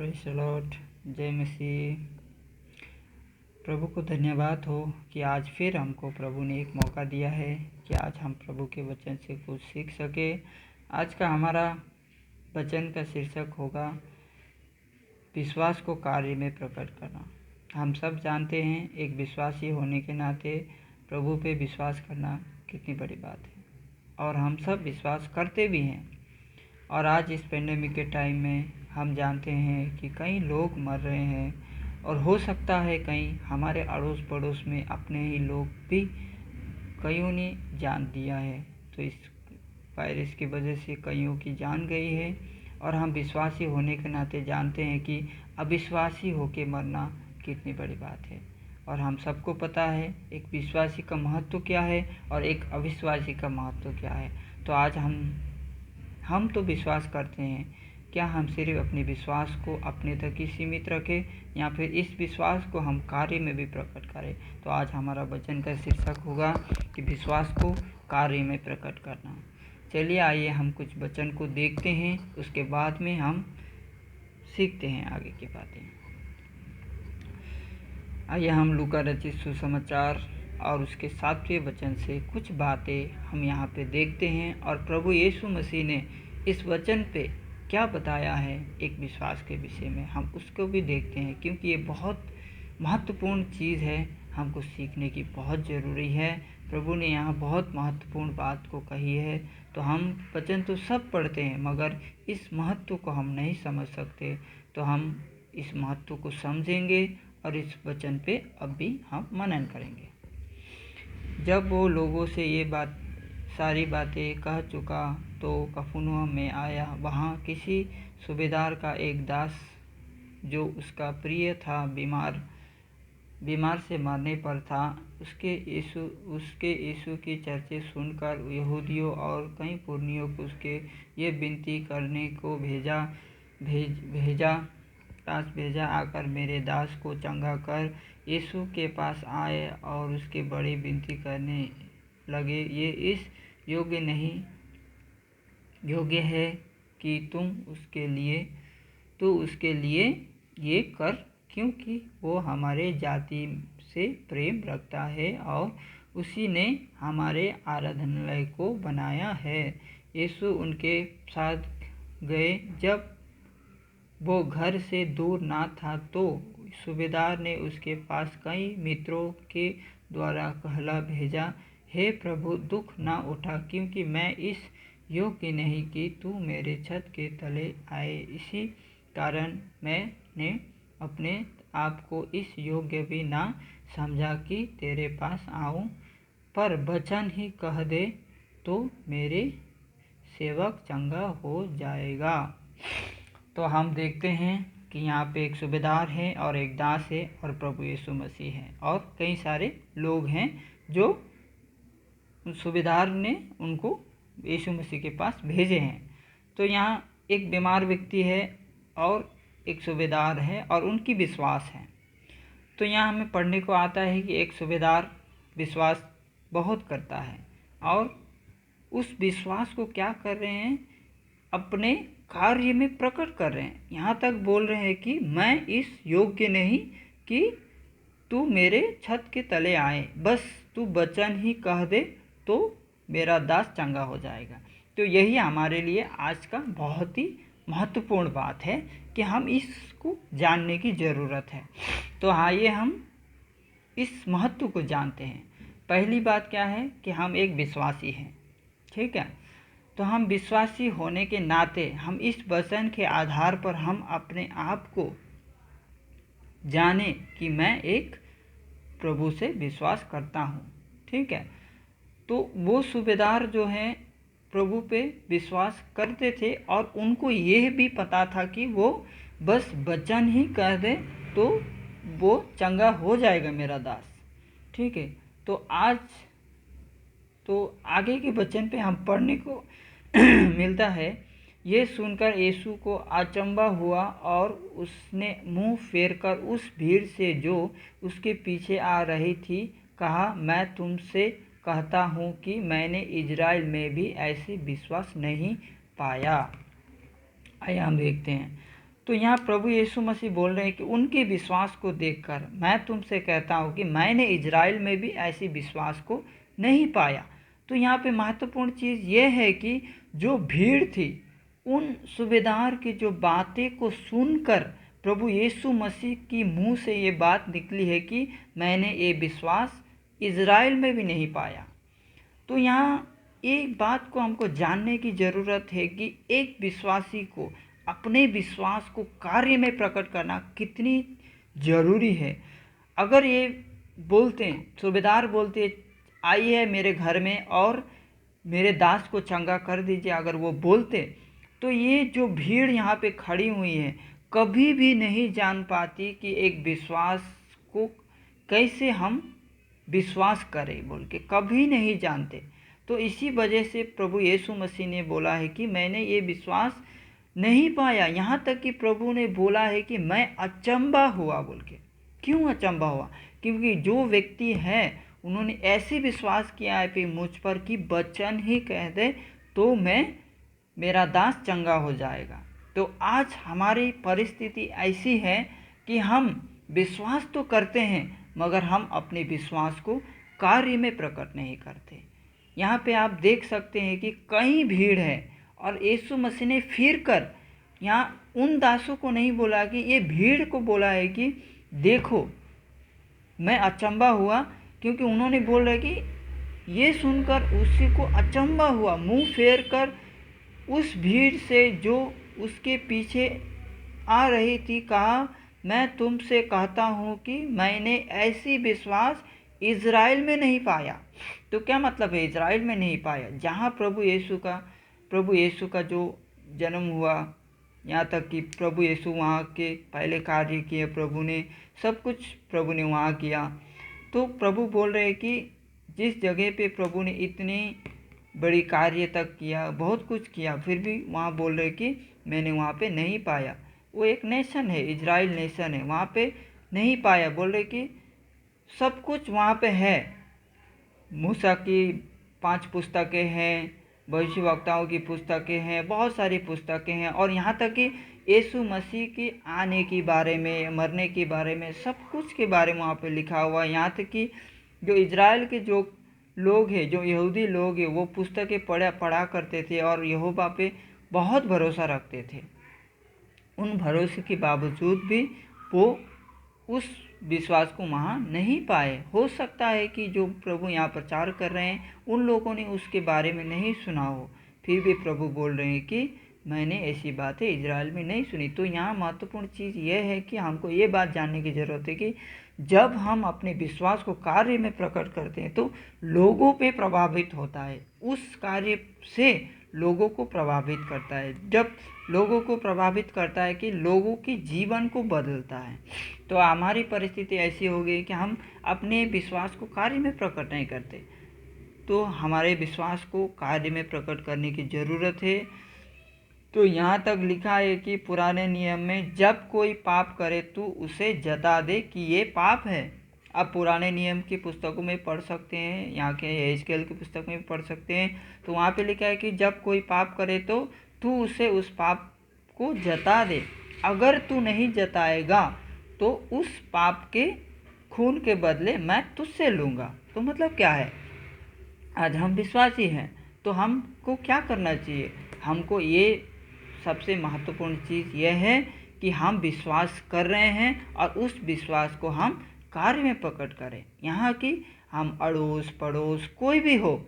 Praise the Lord. जय मसीह। प्रभु को धन्यवाद हो कि आज फिर हमको प्रभु ने एक मौका दिया है कि आज हम प्रभु के वचन से कुछ सीख सके। आज का हमारा वचन का शीर्षक होगा विश्वास को कार्य में प्रकट करना। हम सब जानते हैं एक विश्वासी होने के नाते प्रभु पे विश्वास करना कितनी बड़ी बात है, और हम सब विश्वास करते भी हैं। और आज इस पेंडेमिक के टाइम में हम जानते हैं कि कई लोग मर रहे हैं, और हो सकता है कहीं हमारे अड़ोस पड़ोस में अपने ही लोग भी कईयों ने जान दिया है। तो इस वायरस की वजह से कईयों की जान गई है, और हम विश्वासी होने के नाते जानते हैं कि अविश्वासी होके मरना कितनी बड़ी बात है। और हम सबको पता है एक विश्वासी का महत्व क्या है और एक अविश्वासी का महत्व क्या है। तो आज हम तो विश्वास करते हैं, क्या हम सिर्फ अपने विश्वास को अपने तक ही सीमित रखें या फिर इस विश्वास को हम कार्य में भी प्रकट करें। तो आज हमारा वचन का शीर्षक होगा कि विश्वास को कार्य में प्रकट करना। चलिए आइए हम कुछ वचन को देखते हैं, उसके बाद में हम सीखते हैं आगे की बातें। आइए हम लूका रचित सुसमाचार और उसके 7वें वचन से कुछ बातें हम यहाँ पे देखते हैं, और प्रभु यीशु मसीह ने इस वचन पे क्या बताया है एक विश्वास के विषय में, हम उसको भी देखते हैं, क्योंकि ये बहुत महत्वपूर्ण चीज़ है, हमको सीखने की बहुत ज़रूरी है। प्रभु ने यहाँ बहुत महत्वपूर्ण बात को कही है। तो हम वचन तो सब पढ़ते हैं, मगर इस महत्व को हम नहीं समझ सकते। तो हम इस महत्व को समझेंगे और इस वचन पे अब भी हम मनन करेंगे। जब वो लोगों से ये सारी बातें कह चुका तो कफरनहूम में आया। वहाँ किसी सूबेदार का एक दास जो उसका प्रिय था बीमार से मरने पर था। उसके यीशु की चर्चे सुनकर यहूदियों और कई पुरनियों को उसके ये विनती करने को भेजा आकर मेरे दास को चंगा कर। यीशु के पास आए और उसके बड़ी विनती करने लगे, ये इस योग्य है कि तू उसके लिए ये कर, क्योंकि वो हमारे जाति से प्रेम रखता है और उसी ने हमारे आराधनालय को बनाया है। यीशु उनके साथ गए। जब वो घर से दूर ना था तो सूबेदार ने उसके पास कई मित्रों के द्वारा कहला भेजा, हे प्रभु, दुख ना उठा, क्योंकि मैं इस योग्य नहीं कि तू मेरे छत के तले आए। इसी कारण मैंने अपने आप को इस योग्य भी ना समझा कि तेरे पास आऊं, पर वचन ही कह दे तो मेरे सेवक चंगा हो जाएगा। तो हम देखते हैं कि यहाँ पे एक सूबेदार है और एक दास है और प्रभु यीशु मसीह है और कई सारे लोग हैं जो सूबेदार ने उनको यीशु मसीह के पास भेजे हैं। तो यहाँ एक बीमार व्यक्ति है और एक सूबेदार है और उनकी विश्वास है। तो यहाँ हमें पढ़ने को आता है कि एक सूबेदार विश्वास बहुत करता है और उस विश्वास को क्या कर रहे हैं, अपने कार्य में प्रकट कर रहे हैं। यहाँ तक बोल रहे हैं कि मैं इस योग्य नहीं कि तू मेरे छत के तले आए, बस तू वचन ही कह दे तो मेरा दास चंगा हो जाएगा। तो यही हमारे लिए आज का बहुत ही महत्वपूर्ण बात है कि हम इसको जानने की ज़रूरत है। तो आइए हम इस महत्व को जानते हैं। पहली बात क्या है कि हम एक विश्वासी हैं, ठीक है। तो हम विश्वासी होने के नाते हम इस वचन के आधार पर हम अपने आप को जाने कि मैं एक प्रभु से विश्वास करता हूँ, ठीक है। तो वो सूबेदार जो हैं प्रभु पे विश्वास करते थे और उनको यह भी पता था कि वो बस वचन ही कह दे तो वो चंगा हो जाएगा मेरा दास, ठीक है। तो आज तो आगे के वचन पे हम पढ़ने को मिलता है, ये सुनकर यीशु को अचंभा हुआ और उसने मुंह फेरकर उस भीड़ से जो उसके पीछे आ रही थी कहा, मैं तुमसे कहता हूँ कि मैंने इजराइल में भी ऐसी विश्वास नहीं पाया। आइए हम देखते हैं। तो यहाँ प्रभु यीशु मसीह बोल रहे हैं कि उनके विश्वास को देखकर मैं तुमसे कहता हूँ कि मैंने इजराइल में भी ऐसी विश्वास को नहीं पाया। तो यहाँ पे महत्वपूर्ण चीज़ ये है कि जो भीड़ थी, उन सूबेदार की जो बातें को सुनकर प्रभु यीशु मसीह की मुंह से ये बात निकली है कि मैंने ये विश्वास इजराइल में भी नहीं पाया। तो यहाँ एक बात को हमको जानने की ज़रूरत है कि एक विश्वासी को अपने विश्वास को कार्य में प्रकट करना कितनी ज़रूरी है। अगर ये बोलते हैं, सूबेदार बोलते आइए मेरे घर में और मेरे दास को चंगा कर दीजिए, अगर वो बोलते तो ये जो भीड़ यहाँ पे खड़ी हुई है कभी भी नहीं जान पाती कि एक विश्वास को कैसे हम विश्वास करें बोल के, कभी नहीं जानते। तो इसी वजह से प्रभु यीशु मसीह ने बोला है कि मैंने ये विश्वास नहीं पाया। यहाँ तक कि प्रभु ने बोला है कि मैं अचंभा हुआ बोल के। क्यों अचंभा हुआ? क्योंकि जो व्यक्ति है उन्होंने ऐसे विश्वास किया है कि मुझ पर कि वचन ही कह दे तो मेरा दास चंगा हो जाएगा। तो आज हमारी परिस्थिति ऐसी है कि हम विश्वास तो करते हैं मगर हम अपने विश्वास को कार्य में प्रकट नहीं करते। यहाँ पे आप देख सकते हैं कि कई भीड़ है और यीशु मसीह ने फिर कर यहाँ उन दासों को नहीं बोला कि ये भीड़ को बोला है कि देखो मैं अचंभा हुआ, क्योंकि उन्होंने बोल रहे कि ये सुनकर उसी को अचंभा हुआ, मुंह फेर कर उस भीड़ से जो उसके पीछे आ रही थी कहा मैं तुमसे कहता हूँ कि मैंने ऐसी विश्वास इज़राइल में नहीं पाया। तो क्या मतलब है इज़राइल में नहीं पाया? जहाँ प्रभु यीशु का जो जन्म हुआ, यहाँ तक कि प्रभु यीशु वहाँ के पहले कार्य किए, प्रभु ने सब कुछ प्रभु ने वहाँ किया। तो प्रभु बोल रहे हैं कि जिस जगह पे प्रभु ने इतनी बड़ी कार्य तक किया, बहुत कुछ किया, फिर भी वहाँ बोल रहे कि मैंने वहाँ पे नहीं पाया। वो एक नेशन है, इजराइल नेशन है, वहाँ पे नहीं पाया। बोल रहे कि सब कुछ वहाँ पे है। मूसा की 5 पुस्तकें हैं, भविष्यवक्ताओं की पुस्तकें हैं, बहुत सारी पुस्तकें हैं, और यहाँ तक कि यीशु मसीह के आने के बारे में, मरने के बारे में, सब कुछ के बारे में वहाँ पे लिखा हुआ है। यहाँ तक कि जो इजराइल के जो लोग हैं, जो यहूदी लोग हैं, वो पुस्तकें पढ़ा करते थे और यहोवा पे बहुत भरोसा रखते थे। उन भरोसे के बावजूद भी वो उस विश्वास को वहाँ नहीं पाए। हो सकता है कि जो प्रभु यहाँ प्रचार कर रहे हैं उन लोगों ने उसके बारे में नहीं सुना हो, फिर भी प्रभु बोल रहे हैं कि मैंने ऐसी बातें इजराइल में नहीं सुनी। तो यहाँ महत्वपूर्ण चीज़ यह है कि हमको ये बात जानने की ज़रूरत है कि जब हम अपने विश्वास को कार्य में प्रकट करते हैं तो लोगों पे प्रभावित होता है, उस कार्य से लोगों को प्रभावित करता है। जब लोगों को प्रभावित करता है कि लोगों के जीवन को बदलता है। तो हमारी परिस्थिति ऐसी हो गई कि हम अपने विश्वास को कार्य में प्रकट नहीं करते। तो हमारे विश्वास को कार्य में प्रकट करने की ज़रूरत है। तो यहाँ तक लिखा है कि पुराने नियम में जब कोई पाप करे तो उसे जता दे कि ये पाप है। आप पुराने नियम की पुस्तकों में पढ़ सकते हैं, यहाँ के यहेजकेल की पुस्तक में पढ़ सकते हैं। तो वहाँ पे लिखा है कि जब कोई पाप करे तो तू उसे उस पाप को जता दे, अगर तू नहीं जताएगा तो उस पाप के खून के बदले मैं तुझसे लूँगा। तो मतलब क्या है? आज हम विश्वासी हैं तो हमको क्या करना चाहिए? हमको ये सबसे महत्वपूर्ण चीज़ यह है कि हम विश्वास कर रहे हैं और उस विश्वास को हम कार्य में प्रकट करें। यहाँ की हम अड़ोस पड़ोस कोई भी हो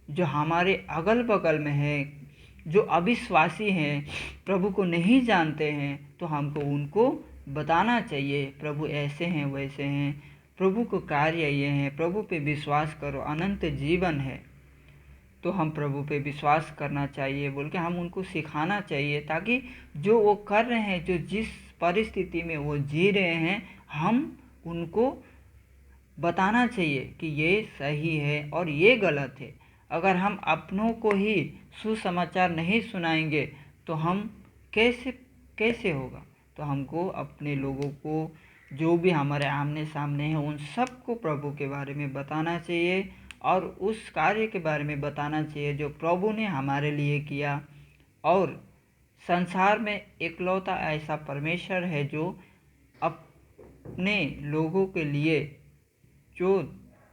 जो हमारे अगल बगल में है, जो अविश्वासी हैं, प्रभु को नहीं जानते हैं, तो हमको उनको बताना चाहिए प्रभु ऐसे हैं वैसे हैं, प्रभु को कार्य ये हैं, प्रभु पे विश्वास करो, अनंत जीवन है। तो हम प्रभु पे विश्वास करना चाहिए बोल के हम उनको सिखाना चाहिए, ताकि जो वो कर रहे हैं, जो जिस परिस्थिति में वो जी रहे हैं, हम उनको बताना चाहिए कि ये सही है और ये गलत है। अगर हम अपनों को ही सुसमाचार नहीं सुनाएंगे तो हम कैसे होगा? तो हमको अपने लोगों को, जो भी हमारे आमने सामने हैं, उन सबको प्रभु के बारे में बताना चाहिए और उस कार्य के बारे में बताना चाहिए जो प्रभु ने हमारे लिए किया। और संसार में इकलौता ऐसा परमेश्वर है जो अपने लोगों के लिए जो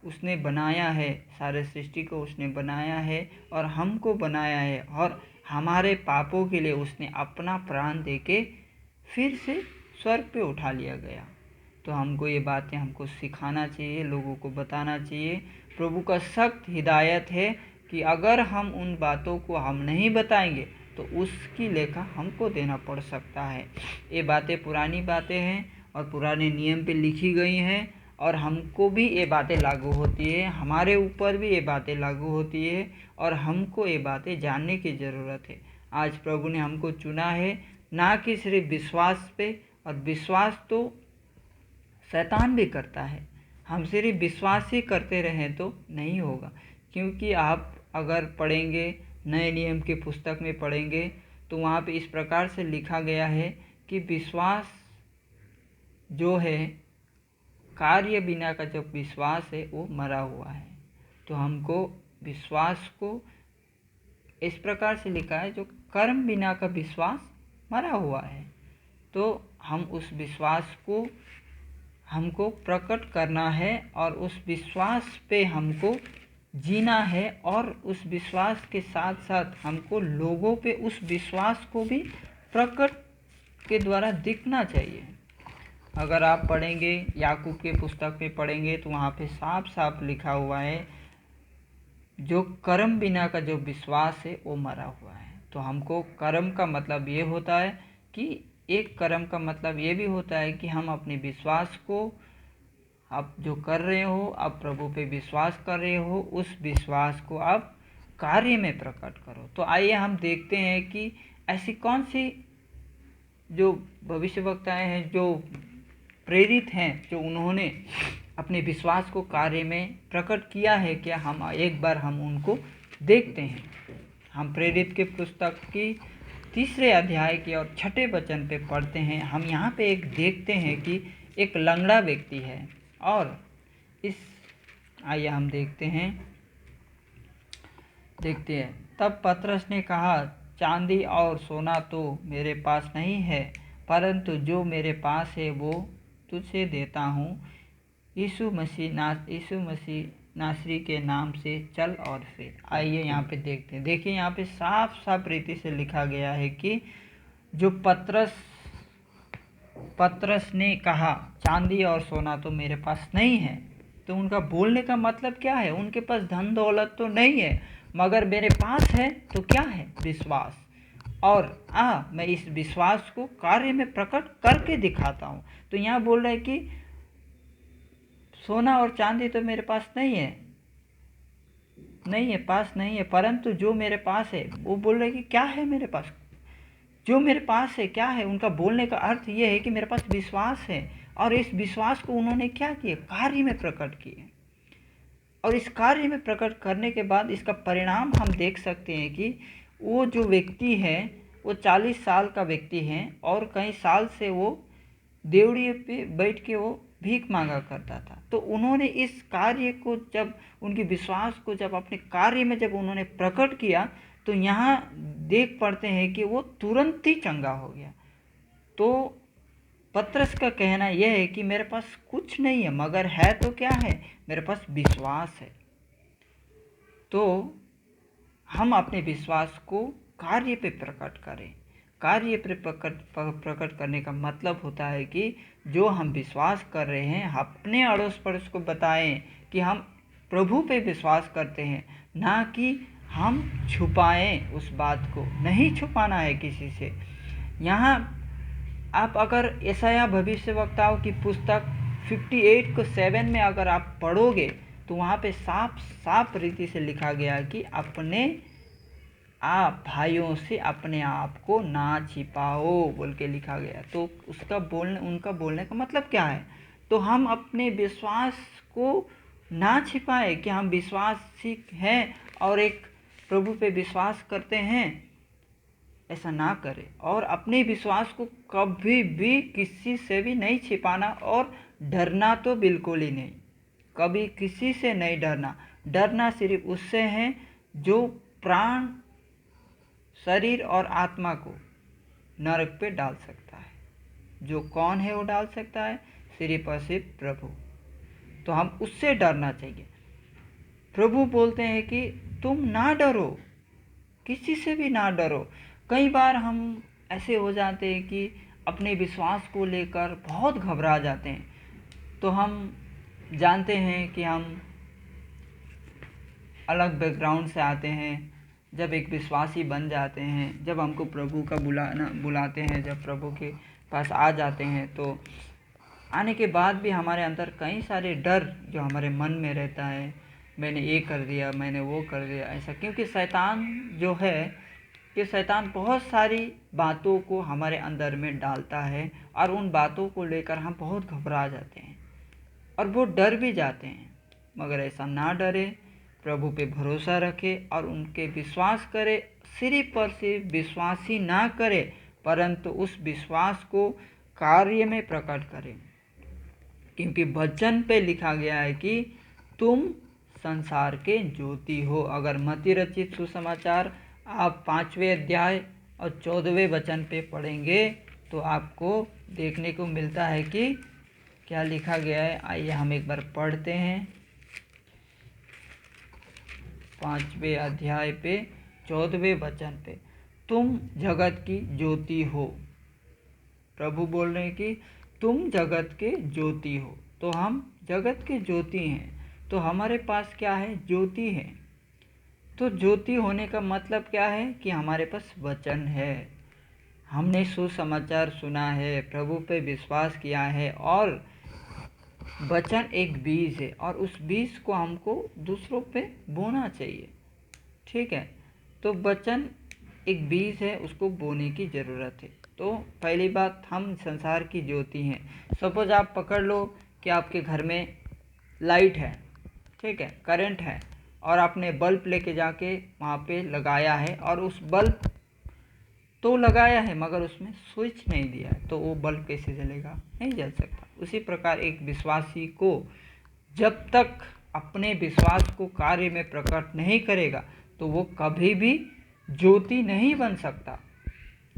उसने बनाया है, सारे सृष्टि को उसने बनाया है और हमको बनाया है, और हमारे पापों के लिए उसने अपना प्राण देके फिर से स्वर्ग पे उठा लिया गया। तो हमको ये बातें हमको सिखाना चाहिए, लोगों को बताना चाहिए। प्रभु का सख्त हिदायत है कि अगर हम उन बातों को हम नहीं बताएंगे तो उसकी लेखा हमको देना पड़ सकता है। ये बातें पुरानी बातें हैं और पुराने नियम पे लिखी गई हैं, और हमको भी ये बातें लागू होती है, हमारे ऊपर भी ये बातें लागू होती है, और हमको ये बातें जानने की ज़रूरत है। आज प्रभु ने हमको चुना है ना कि सिर्फ विश्वास पे, और विश्वास तो शैतान भी करता है। हम सिर्फ विश्वास ही करते रहें तो नहीं होगा, क्योंकि आप अगर पढ़ेंगे, नए नियम की पुस्तक में पढ़ेंगे, तो वहाँ पे इस प्रकार से लिखा गया है कि विश्वास जो है, कार्य बिना का जो विश्वास है वो मरा हुआ है। तो हमको विश्वास को इस प्रकार से लिखा है, जो कर्म बिना का विश्वास मरा हुआ है। तो हम उस विश्वास को हमको प्रकट करना है, और उस विश्वास पे हमको जीना है, और उस विश्वास के साथ साथ हमको लोगों पे उस विश्वास को भी प्रकट के द्वारा दिखना चाहिए। अगर आप पढ़ेंगे, याकूब के पुस्तक में पढ़ेंगे, तो वहाँ पे साफ साफ लिखा हुआ है, जो कर्म बिना का जो विश्वास है वो मरा हुआ है। तो हमको कर्म का मतलब ये होता है कि एक कर्म का मतलब ये भी होता है कि हम अपने विश्वास को, आप जो कर रहे हो, आप प्रभु पे विश्वास कर रहे हो, उस विश्वास को आप कार्य में प्रकट करो। तो आइए हम देखते हैं कि ऐसी कौन सी जो भविष्यवक्ताएं हैं, जो प्रेरित हैं, जो उन्होंने अपने विश्वास को कार्य में प्रकट किया है, क्या हम एक बार हम उनको देखते हैं। हम प्रेरित के पुस्तक की 3 अध्याय के और 6 वचन पे पढ़ते हैं। हम यहाँ पे एक देखते हैं कि एक लंगड़ा व्यक्ति है, और आइए हम देखते हैं। तब पतरस ने कहा, चांदी और सोना तो मेरे पास नहीं है, परंतु जो मेरे पास है वो तुझसे देता हूँ। यीशु मसीह नासरी के नाम से चल और फिर। आइए यहाँ पे देखते हैं। देखिए यहाँ पे साफ साफ रीति से लिखा गया है कि जो पतरस ने कहा, चांदी और सोना तो मेरे पास नहीं है। तो उनका बोलने का मतलब क्या है? उनके पास धन दौलत तो नहीं है, मगर मेरे पास है तो क्या है? विश्वास। और मैं इस विश्वास को कार्य में प्रकट करके दिखाता हूँ। तो यहाँ बोल रहे हैं कि सोना और चांदी तो मेरे पास नहीं है, पास नहीं है, परंतु जो मेरे पास है, वो बोल रहे कि क्या है मेरे पास? जो मेरे पास है क्या है? उनका बोलने का अर्थ ये है कि मेरे पास विश्वास है, और इस विश्वास को उन्होंने क्या किया? कार्य में प्रकट किए। और इस कार्य में प्रकट करने के बाद इसका परिणाम हम देख सकते हैं कि वो जो व्यक्ति है वो 40 साल का व्यक्ति है, और कई साल से वो देवड़ी पे बैठ के वो भीख मांगा करता था। तो उन्होंने इस कार्य को जब, उनके विश्वास को जब अपने कार्य में जब उन्होंने प्रकट किया, तो यहाँ देख पड़ते हैं कि वो तुरंत ही चंगा हो गया। तो पतरस का कहना यह है कि मेरे पास कुछ नहीं है, मगर है तो क्या है? मेरे पास विश्वास है। तो हम अपने विश्वास को कार्य पे प्रकट करें। कार्य पे प्रकट करने का मतलब होता है कि जो हम विश्वास कर रहे हैं, अपने अड़ोस पड़ोस को बताएं कि हम प्रभु पे विश्वास करते हैं, ना कि हम छुपाएं उस बात को। नहीं छुपाना है किसी से। यहाँ आप अगर यशायाह भविष्यवक्ताओं की पुस्तक 58 को 7 में अगर आप पढ़ोगे, तो वहाँ पे साफ साफ रीति से लिखा गया है कि अपने आप भाइयों से अपने आप को ना छिपाओ बोल के लिखा गया। तो उनका बोलने का मतलब क्या है? तो हम अपने विश्वास को ना छिपाए कि हम विश्वासी हैं और एक प्रभु पे विश्वास करते हैं, ऐसा ना करें। और अपने विश्वास को कभी भी किसी से भी नहीं छिपाना, और डरना तो बिल्कुल ही नहीं। कभी किसी से नहीं डरना। डरना सिर्फ उससे है जो प्राण, शरीर और आत्मा को नरक पे डाल सकता है। जो कौन है वो डाल सकता है? सिर्फ और सिर्फ प्रभु। तो हम उससे डरना चाहिए। प्रभु बोलते हैं कि तुम ना डरो, किसी से भी ना डरो। कई बार हम ऐसे हो जाते हैं कि अपने विश्वास को लेकर बहुत घबरा जाते हैं। तो हम जानते हैं कि हम अलग बैकग्राउंड से आते हैं। जब एक विश्वासी बन जाते हैं, जब हमको प्रभु का बुलाते हैं, जब प्रभु के पास आ जाते हैं, तो आने के बाद भी हमारे अंदर कई सारे डर जो हमारे मन में रहता है, मैंने ये कर दिया, मैंने वो कर दिया, ऐसा। क्योंकि शैतान जो है कि शैतान बहुत सारी बातों को हमारे अंदर में डालता है और उन बातों को लेकर हम बहुत घबरा जाते हैं और वो डर भी जाते हैं। मगर ऐसा ना डरे, प्रभु पे भरोसा रखे और उनके विश्वास करे। सिर्फ और सिर्फ विश्वास ही ना करे, परंतु उस विश्वास को कार्य में प्रकट करें। क्योंकि वचन पे लिखा गया है कि तुम संसार के ज्योति हो। अगर मत्ती रचित सुसमाचार आप 5वें अध्याय और 14वें वचन पे पढ़ेंगे तो आपको देखने को मिलता है कि क्या लिखा गया है। आइए हम एक बार पढ़ते हैं। 5वें अध्याय पे 14वें वचन पे, तुम जगत की ज्योति हो। प्रभु बोल रहे हैं कि तुम जगत के ज्योति हो। तो हम जगत के ज्योति हैं। तो हमारे पास क्या है? ज्योति है। तो ज्योति होने का मतलब क्या है? कि हमारे पास वचन है, हमने सुसमाचार सुना है, प्रभु पे विश्वास किया है, और वचन एक बीज है और उस बीज को हमको दूसरों पे बोना चाहिए। ठीक है, तो वचन एक बीज है, उसको बोने की ज़रूरत है। तो पहली बात, हम संसार की ज्योति हैं। सपोज आप पकड़ लो कि आपके घर में लाइट है, ठीक है, करंट है, और आपने बल्ब लेके जाके वहाँ पे लगाया है, और उस बल्ब तो लगाया है मगर उसमें स्विच नहीं दिया है, तो वो बल्ब कैसे जलेगा? नहीं जल सकता। उसी प्रकार एक विश्वासी को जब तक अपने विश्वास को कार्य में प्रकट नहीं करेगा तो वो कभी भी ज्योति नहीं बन सकता,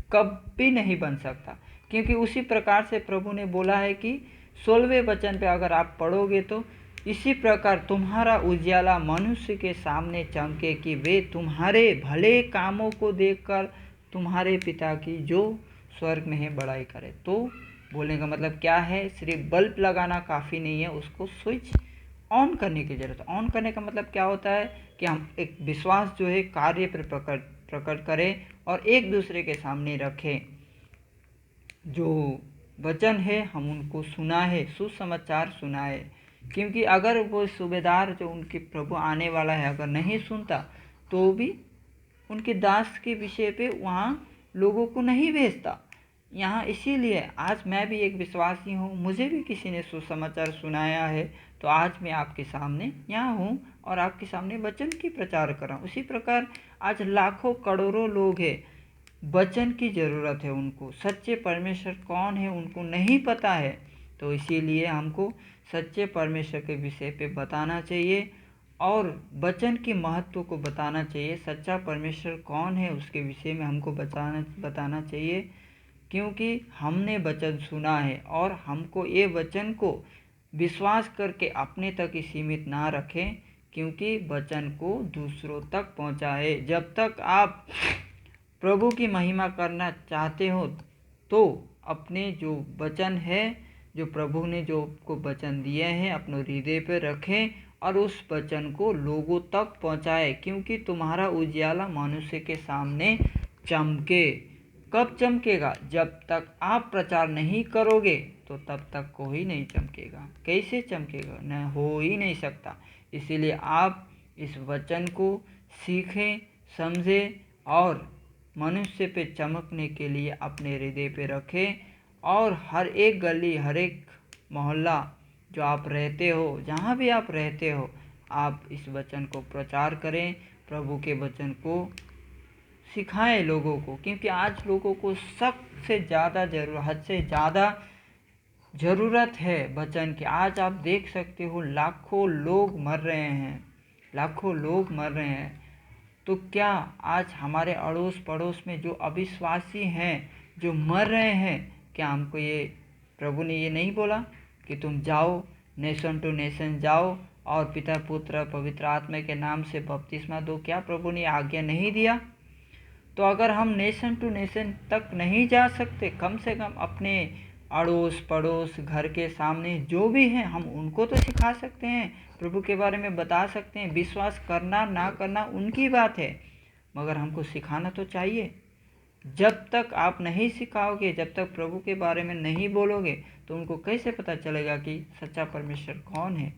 कभी नहीं बन सकता। क्योंकि उसी प्रकार से प्रभु ने बोला है कि 16वें वचन पे अगर आप पढ़ोगे तो इसी प्रकार तुम्हारा उजियाला मनुष्य के सामने चमके कि वे तुम्हारे भले कामों को देखकर तुम्हारे पिता की जो स्वर्ग में है बड़ाई करे। तो बोलने का मतलब क्या है? सिर्फ बल्ब लगाना काफ़ी नहीं है, उसको स्विच ऑन करने की ज़रूरत है। ऑन करने का मतलब क्या होता है? कि हम एक विश्वास जो है कार्य पर प्रकट करें और एक दूसरे के सामने रखें। जो वचन है हम उनको सुना है, सुसमाचार सुना है। क्योंकि अगर वो सूबेदार जो उनके प्रभु आने वाला है अगर नहीं सुनता तो भी उनके दास के विषय पे वहाँ लोगों को नहीं भेजता। यहाँ इसीलिए आज मैं भी एक विश्वासी हूँ, मुझे भी किसी ने सुसमाचार सुनाया है, तो आज मैं आपके सामने यहाँ हूँ और आपके सामने वचन की प्रचार कर रहा हूँ। उसी प्रकार आज लाखों करोड़ों लोग हैं, वचन की ज़रूरत है उनको। सच्चे परमेश्वर कौन है उनको नहीं पता है, तो इसीलिए हमको सच्चे परमेश्वर के विषय पे बताना चाहिए और वचन के महत्व को बताना चाहिए। सच्चा परमेश्वर कौन है उसके विषय में हमको बताना चाहिए। क्योंकि हमने वचन सुना है और हमको ये वचन को विश्वास करके अपने तक ही सीमित ना रखें, क्योंकि वचन को दूसरों तक पहुंचाए। जब तक आप प्रभु की महिमा करना चाहते हो तो अपने जो वचन है, जो प्रभु ने जो को वचन दिए हैं, अपने हृदय पर रखें और उस वचन को लोगों तक पहुंचाए। क्योंकि तुम्हारा उजियाला मनुष्य के सामने चमके। कब चमकेगा? जब तक आप प्रचार नहीं करोगे तो तब तक कोई नहीं चमकेगा। कैसे चमकेगा? न हो ही नहीं सकता। इसीलिए आप इस वचन को सीखें, समझें और मनुष्य पे चमकने के लिए अपने हृदय पे रखें। और हर एक गली, हर एक मोहल्ला जो आप रहते हो, जहाँ भी आप रहते हो, आप इस वचन को प्रचार करें, प्रभु के वचन को सिखाएं लोगों को। क्योंकि आज लोगों को सबसे ज़्यादा हद से ज़्यादा ज़रूरत है वचन की। आज आप देख सकते हो लाखों लोग मर रहे हैं, लाखों लोग मर रहे हैं। तो क्या आज हमारे अड़ोस पड़ोस में जो अविश्वासी हैं, जो मर रहे हैं, क्या हमको ये प्रभु ने ये नहीं बोला कि तुम जाओ, नेशन टू नेशन जाओ और पिता पुत्र पवित्र आत्मा के नाम से बपतिस्मा दो? क्या प्रभु ने आज्ञा नहीं दिया? तो अगर हम नेशन टू नेशन तक नहीं जा सकते, कम से कम अपने अड़ोस पड़ोस घर के सामने जो भी हैं हम उनको तो सिखा सकते हैं, प्रभु के बारे में बता सकते हैं। विश्वास करना ना करना उनकी बात है, मगर हमको सिखाना तो चाहिए। जब तक आप नहीं सिखाओगे, जब तक प्रभु के बारे में नहीं बोलोगे, तो उनको कैसे पता चलेगा कि सच्चा परमेश्वर कौन है?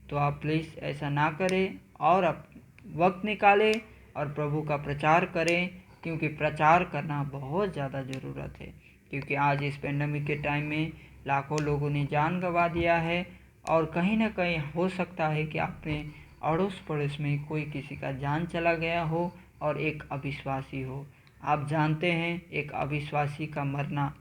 तो आप प्लीज़ ऐसा ना करें और आप वक्त निकालें और प्रभु का प्रचार करें, क्योंकि प्रचार करना बहुत ज़्यादा ज़रूरत है। क्योंकि आज इस पेंडेमिक के टाइम में लाखों लोगों ने जान गंवा दिया है, और कहीं ना कहीं हो सकता है कि अपने अड़ोस पड़ोस में कोई किसी का जान चला गया हो और एक अविश्वासी हो। आप जानते हैं एक अविश्वासी का मरना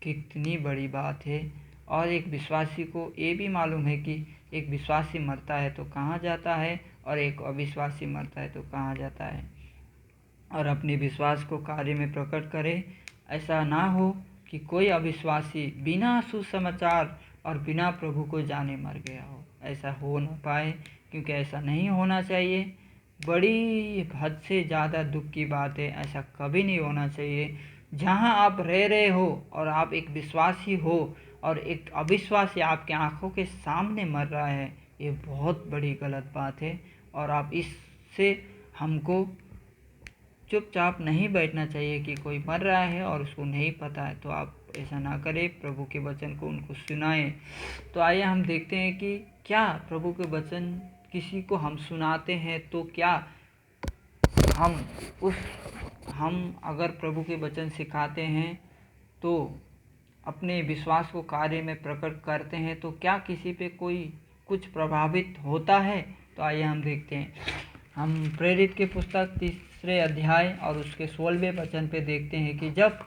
कितनी बड़ी बात है, और एक विश्वासी को ये भी मालूम है कि एक विश्वासी मरता है तो कहाँ जाता है और एक अविश्वासी मरता है तो कहाँ जाता है। और अपने विश्वास को कार्य में प्रकट करें। ऐसा ना हो कि कोई अविश्वासी बिना सुसमाचार और बिना प्रभु को जाने मर गया हो। ऐसा हो ना पाए, क्योंकि ऐसा नहीं होना चाहिए। बड़ी हद से ज़्यादा दुख की बात है, ऐसा कभी नहीं होना चाहिए। जहाँ आप रह रहे हो और आप एक विश्वासी हो और एक अविश्वासी आपके आंखों के सामने मर रहा है, ये बहुत बड़ी गलत बात है। और आप इससे हमको चुपचाप नहीं बैठना चाहिए कि कोई मर रहा है और उसको नहीं पता है, तो आप ऐसा ना करें। प्रभु के वचन को उनको सुनाएं। तो आइए हम देखते हैं कि क्या प्रभु के वचन किसी को हम सुनाते हैं तो क्या हम अगर प्रभु के वचन सिखाते हैं तो अपने विश्वास को कार्य में प्रकट करते हैं, तो क्या किसी पे कोई कुछ प्रभावित होता है? तो आइए हम देखते हैं। हम प्रेरित की पुस्तक 3 अध्याय और उसके 16वें वचन पे देखते हैं कि जब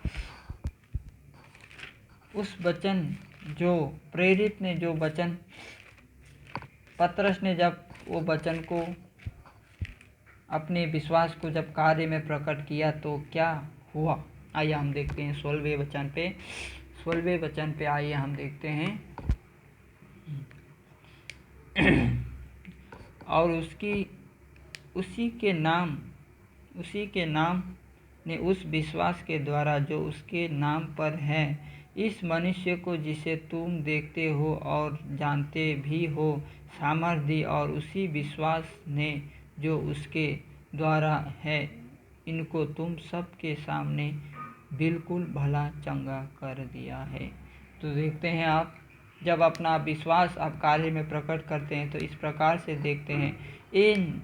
उस वचन जो प्रेरित ने जो वचन पतरस ने जब वो वचन को अपने विश्वास को जब कार्य में प्रकट किया तो क्या हुआ? आइए हम देखते हैं 16वें वचन पे आइए हम देखते हैं। और उसी के नाम ने उस विश्वास के द्वारा जो उसके नाम पर है, इस मनुष्य को जिसे तुम देखते हो और जानते भी हो सामर्थ दी, और उसी विश्वास ने जो उसके द्वारा है इनको तुम सबके सामने बिल्कुल भला चंगा कर दिया है। तो देखते हैं आप जब अपना विश्वास आप कार्य में प्रकट करते हैं तो इस प्रकार से देखते हैं।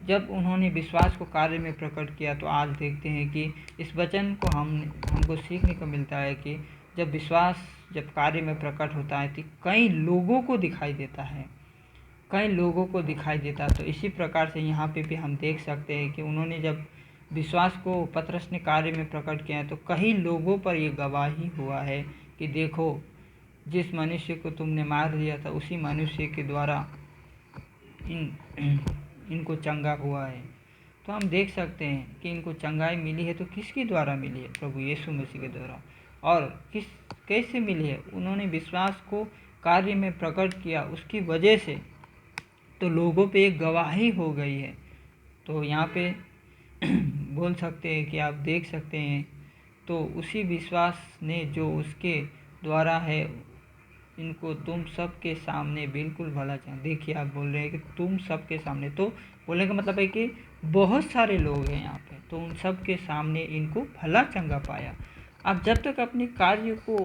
जब उन्होंने विश्वास को कार्य में प्रकट किया तो आज देखते हैं कि इस वचन को हमको सीखने को मिलता है कि जब विश्वास जब कार्य में प्रकट होता है तो कई लोगों को दिखाई देता है, तो इसी प्रकार से यहाँ पे भी हम देख सकते हैं कि उन्होंने जब विश्वास को पतरस ने कार्य में प्रकट किया तो कई लोगों पर ये गवाही हुआ है कि देखो जिस मनुष्य को तुमने मार दिया था उसी मनुष्य के द्वारा इनको चंगा हुआ है। तो हम देख सकते हैं कि इनको चंगाई मिली है तो किसके द्वारा मिली है? प्रभु यीशु मसीह के द्वारा। और कैसे मिली है? उन्होंने विश्वास को कार्य में प्रकट किया, उसकी वजह से तो लोगों पे एक गवाही हो गई है। तो यहाँ पे बोल सकते हैं कि आप देख सकते हैं तो उसी विश्वास ने जो उसके द्वारा है इनको तुम सबके सामने बिल्कुल भला चंगा। देखिए आप बोल रहे हैं कि तुम सबके सामने, तो बोलने का मतलब है कि बहुत सारे लोग हैं यहाँ पे, तो उन सब के सामने इनको भला चंगा पाया। आप जब तक अपने कार्य को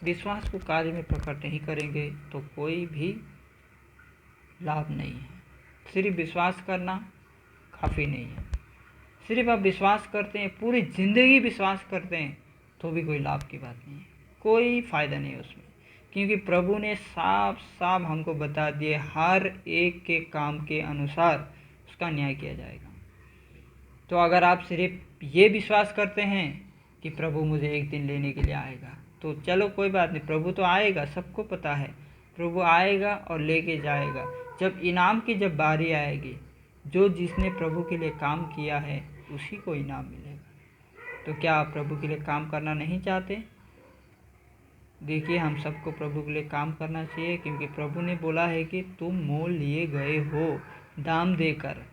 विश्वास को कार्य में प्रकट नहीं करेंगे तो कोई भी लाभ नहीं है। सिर्फ विश्वास करना काफ़ी नहीं है। सिर्फ आप विश्वास करते हैं, पूरी ज़िंदगी विश्वास करते हैं तो भी कोई लाभ की बात नहीं है, कोई फ़ायदा नहीं है उसमें, क्योंकि प्रभु ने साफ साफ हमको बता दिए हर एक के काम के अनुसार उसका न्याय किया जाएगा। तो अगर आप सिर्फ ये विश्वास करते हैं कि प्रभु मुझे एक दिन लेने के लिए आएगा, तो चलो कोई बात नहीं, प्रभु तो आएगा, सबको पता है प्रभु आएगा और लेके जाएगा। जब इनाम की जब बारी आएगी, जो जिसने प्रभु के लिए काम किया है उसी को इनाम मिलेगा। तो क्या आप प्रभु के लिए काम करना नहीं चाहते? देखिए, हम सबको प्रभु के लिए काम करना चाहिए, क्योंकि प्रभु ने बोला है कि तुम मोल लिए गए हो दाम देकर।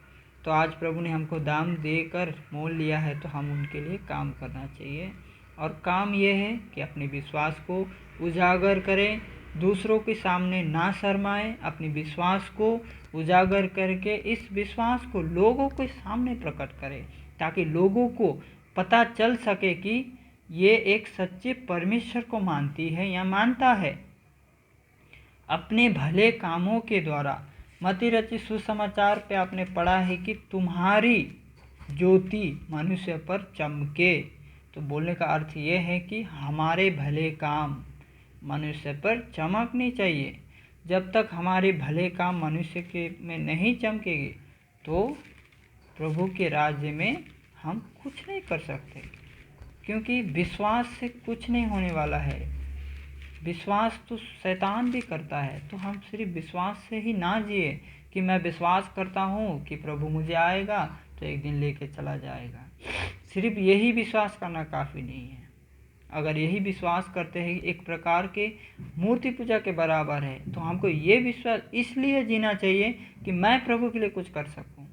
तो आज प्रभु ने हमको दाम देकर मोल लिया है, तो हम उनके लिए काम करना चाहिए। और काम ये है कि अपने विश्वास को उजागर करें, दूसरों के सामने ना शर्माएं, अपने विश्वास को उजागर करके इस विश्वास को लोगों के सामने प्रकट करें, ताकि लोगों को पता चल सके कि ये एक सच्चे परमेश्वर को मानती है या मानता है। अपने भले कामों के द्वारा मती रचित सुसमाचार पे आपने पढ़ा है कि तुम्हारी ज्योति मनुष्य पर चमके। तो बोलने का अर्थ ये है कि हमारे भले काम मनुष्य पर चमकने चाहिए। जब तक हमारे भले काम मनुष्य के में नहीं चमकेंगे तो प्रभु के राज्य में हम कुछ नहीं कर सकते, क्योंकि विश्वास से कुछ नहीं होने वाला है। विश्वास तो शैतान भी करता है। तो हम सिर्फ विश्वास से ही ना जिए कि मैं विश्वास करता हूँ कि प्रभु मुझे आएगा तो एक दिन लेके चला जाएगा। सिर्फ यही विश्वास करना काफ़ी नहीं है। अगर यही विश्वास करते हैं एक प्रकार के मूर्ति पूजा के बराबर है, तो हमको ये विश्वास इसलिए जीना चाहिए कि मैं प्रभु के लिए कुछ कर सकूं।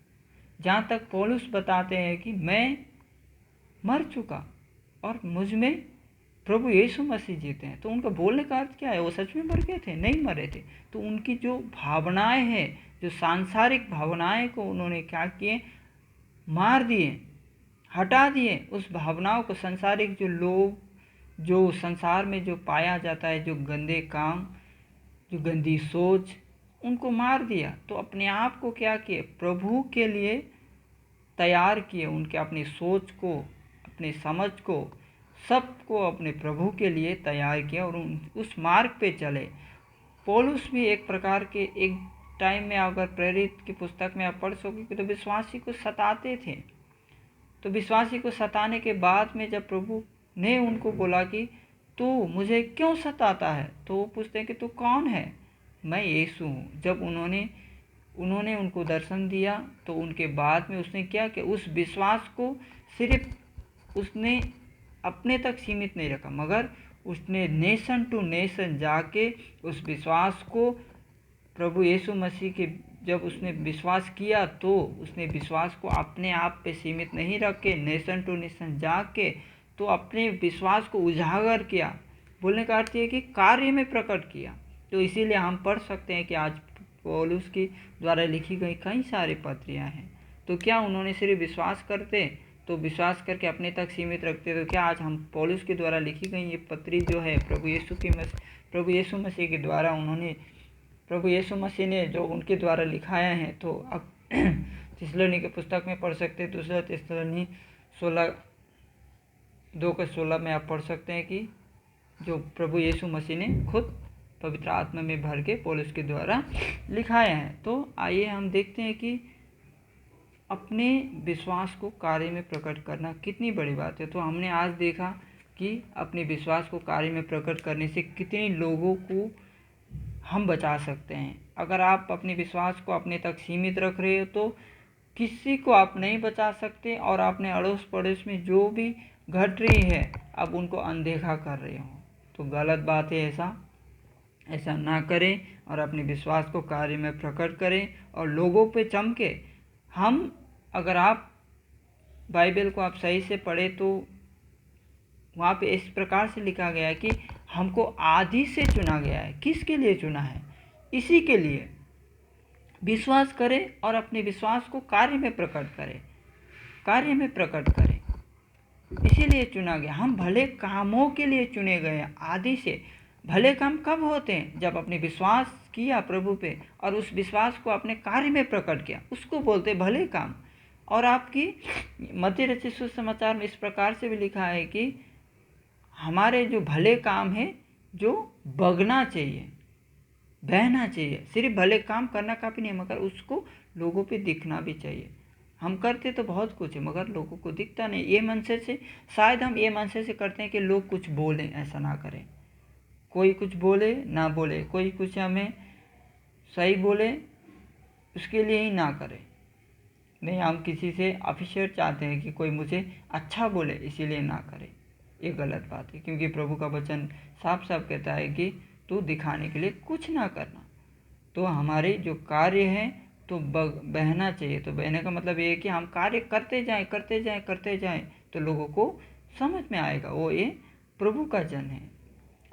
जहाँ तक पौलुस बताते हैं कि मैं मर चुका और मुझ में प्रभु यीशु मसीह जीते हैं, तो उनका बोलने का अर्थ क्या है? वो सच में मर गए थे? नहीं मरे थे। तो उनकी जो भावनाएं हैं, जो सांसारिक भावनाएं को उन्होंने क्या किए? मार दिए, हटा दिए। उस भावनाओं को, संसारिक जो लोग, जो संसार में जो पाया जाता है, जो गंदे काम, जो गंदी सोच, उनको मार दिया। तो अपने आप को क्या किए? प्रभु के लिए तैयार किए। उनके अपनी सोच को, अपनी समझ को, सबको अपने प्रभु के लिए तैयार किया और उस मार्ग पे चले। पौलुस भी एक प्रकार के एक टाइम में, अगर प्रेरित की पुस्तक में आप पढ़ सकोगे, तो विश्वासी को सताते थे। तो विश्वासी को सताने के बाद में जब प्रभु ने उनको बोला कि तू मुझे क्यों सताता है, तो वो पूछते हैं कि तू कौन है? मैं यीशु हूँ। जब उन्होंने उनको दर्शन दिया, तो उनके बाद में उसने क्या कि उस विश्वास को सिर्फ उसने अपने तक सीमित नहीं रखा, मगर उसने नेशन टू नेशन जाके उस विश्वास को, प्रभु यीशु मसीह के जब उसने विश्वास किया, तो उसने विश्वास को अपने आप पे सीमित नहीं रख के नेशन टू नेशन जाके तो अपने विश्वास को उजागर किया। बोलने का अर्थ ये कि कार्य में प्रकट किया। तो इसीलिए हम पढ़ सकते हैं कि आज पौलुस की द्वारा लिखी गई कई सारी पत्रियां हैं। तो क्या उन्होंने सिर्फ विश्वास करते तो विश्वास करके अपने तक सीमित रखते, तो क्या आज हम पौलुस के द्वारा लिखी गई ये पत्री जो है प्रभु यीशु मसीह के द्वारा, उन्होंने प्रभु यीशु मसीह ने जो उनके द्वारा लिखाया है, तो अब थिस्सलुनी के पुस्तक में पढ़ सकते हैं। दूसरा थिस्सलुनी 2:16 में आप पढ़ सकते हैं कि जो प्रभु यीशु मसीह ने खुद पवित्र आत्मा में भर के पौलुस के द्वारा लिखाया है। तो आइए हम देखते हैं कि अपने विश्वास को कार्य में प्रकट करना कितनी बड़ी बात है। तो हमने आज देखा कि अपने विश्वास को कार्य में प्रकट करने से कितने लोगों को हम बचा सकते हैं। अगर आप अपने विश्वास को अपने तक सीमित रख रहे हो तो किसी को आप नहीं बचा सकते, और अपने अड़ोस पड़ोस में जो भी घट रही है अब उनको अनदेखा कर रहे हो, तो गलत बात है। ऐसा ना करें और अपने विश्वास को कार्य में प्रकट करें और लोगों पे चमके। अगर आप बाइबल को आप सही से पढ़े तो वहाँ पे इस प्रकार से लिखा गया है कि हमको आदि से चुना गया है। किसके लिए चुना है? इसी के लिए विश्वास करें और अपने विश्वास को कार्य में प्रकट करें। इसीलिए चुना गया। हम भले कामों के लिए चुने गए हैं आदि से। भले काम कब होते हैं? जब अपने विश्वास किया प्रभु पे और उस विश्वास को अपने कार्य में प्रकट किया, उसको बोलते भले काम। और आपकी मती रचित सुसमाचार में इस प्रकार से भी लिखा है कि हमारे जो भले काम है जो बगना चाहिए, बहना चाहिए। सिर्फ भले काम करना काफ़ी नहीं, मगर उसको लोगों पे दिखना भी चाहिए। हम करते तो बहुत कुछ है मगर लोगों को दिखता नहीं। ये मनसे से शायद हम ये मनसे से करते हैं कि लोग कुछ बोलें, ऐसा ना करें। कोई कुछ बोले ना बोले, कोई कुछ हमें सही बोले उसके लिए ही ना करें। नहीं हम किसी से अफिशिएट चाहते हैं कि कोई मुझे अच्छा बोले इसीलिए ना करे, ये गलत बात है। क्योंकि प्रभु का वचन साफ साफ कहता है कि तू दिखाने के लिए कुछ ना करना। तो हमारे जो कार्य है तो बहना चाहिए। तो बहने का मतलब ये है कि हम कार्य करते जाएं करते जाएं करते जाएं, तो लोगों को समझ में आएगा वो ये प्रभु का जन है।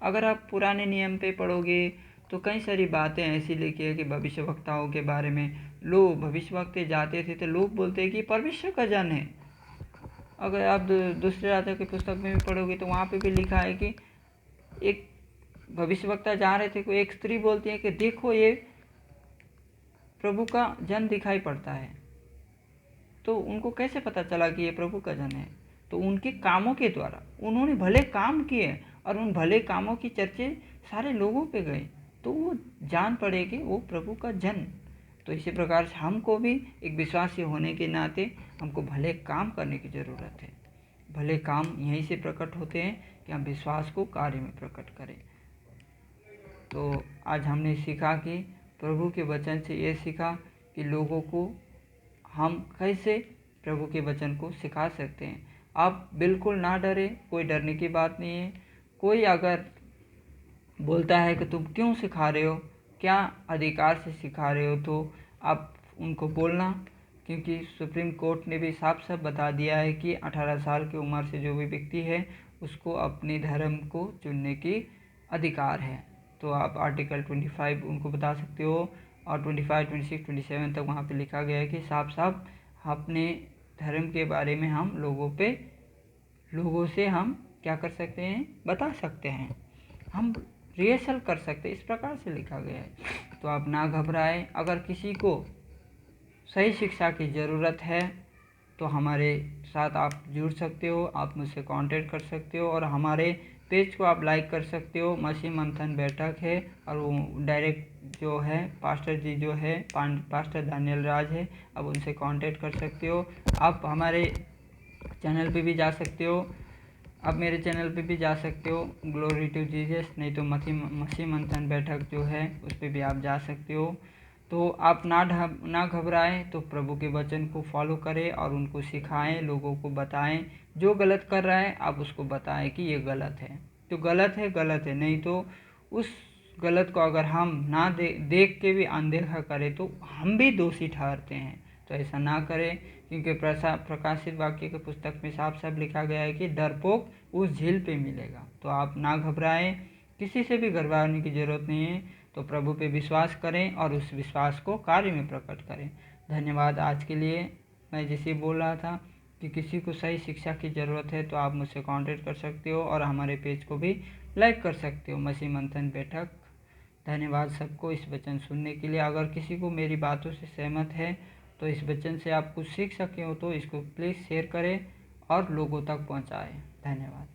अगर आप पुराने नियम पे पढ़ोगे तो कई सारी बातें ऐसी लिखी है कि भविष्यवक्ताओं के बारे में, लोग भविष्यवक्ता जाते थे तो लोग बोलते हैं कि परमेश्वर का जन है। अगर आप दूसरे राजा की पुस्तक में भी पढ़ोगे तो वहाँ पे भी लिखा है कि एक भविष्यवक्ता जा रहे थे, कोई एक स्त्री बोलती है कि देखो ये प्रभु का जन दिखाई पड़ता है। तो उनको कैसे पता चला कि ये प्रभु का जन है? तो उनके कामों के द्वारा, उन्होंने भले काम किए और उन भले कामों की चर्चे सारे लोगों पे गए, तो वो जान पड़े कि वो प्रभु का जन। तो इसी प्रकार से हमको भी एक विश्वासी होने के नाते हमको भले काम करने की ज़रूरत है। भले काम यहीं से प्रकट होते हैं कि हम विश्वास को कार्य में प्रकट करें। तो आज हमने सीखा कि प्रभु के वचन से ये सीखा कि लोगों को हम कैसे प्रभु के वचन को सिखा सकते हैं। आप बिल्कुल ना डरें, कोई डरने की बात नहीं है। कोई अगर बोलता है कि तुम क्यों सिखा रहे हो, क्या अधिकार से सिखा रहे हो, तो आप उनको बोलना, क्योंकि सुप्रीम कोर्ट ने भी साफ साफ बता दिया है कि 18 साल की उम्र से जो भी व्यक्ति है उसको अपने धर्म को चुनने की अधिकार है। तो आप आर्टिकल 25 उनको बता सकते हो, और 25, 26, 27 तक वहाँ पे लिखा गया है कि साफ साफ अपने धर्म के बारे में हम लोगों से हम क्या कर सकते हैं, बता सकते हैं, हम रिहर्सल कर सकते हैं, इस प्रकार से लिखा गया है। तो आप ना घबराएं। अगर किसी को सही शिक्षा की ज़रूरत है तो हमारे साथ आप जुड़ सकते हो, आप मुझसे कांटेक्ट कर सकते हो, और हमारे पेज को आप लाइक कर सकते हो। मसीह मंथन बैठक है, और वो डायरेक्ट जो है पास्टर जी जो है पास्टर दानियल राज है, आप उनसे कांटेक्ट कर सकते हो। आप हमारे चैनल पे भी जा सकते हो, आप मेरे चैनल पे भी जा सकते हो, ग्लोरी टू जीसस, नहीं तो मसीह मंथन बैठक जो है उस पर भी आप जा सकते हो। तो आप ना घबराएं, तो प्रभु के वचन को फॉलो करें और उनको सिखाएं, लोगों को बताएं। जो गलत कर रहा है आप उसको बताएं कि ये गलत है, तो गलत है, नहीं तो उस गलत को अगर हम ना देख के भी अनदेखा करें तो हम भी दोषी ठहरते हैं। तो ऐसा ना करें, क्योंकि प्रकाशित वाक्य की पुस्तक में साफ साफ लिखा गया है कि डरपोक उस झील पे मिलेगा। तो आप ना घबराएं, किसी से भी घबराने की ज़रूरत नहीं है। तो प्रभु पे विश्वास करें और उस विश्वास को कार्य में प्रकट करें। धन्यवाद। आज के लिए मैं जैसे बोल रहा था कि किसी को सही शिक्षा की ज़रूरत है तो आप मुझसे कांटेक्ट कर सकते हो, और हमारे पेज को भी लाइक कर सकते हो, मसीह मंथन बैठक। धन्यवाद सबको इस वचन सुनने के लिए। अगर किसी को मेरी बातों से सहमत है तो इस वचन से आप कुछ सीख सके हो तो इसको प्लीज़ शेयर करें और लोगों तक पहुंचाएं। धन्यवाद।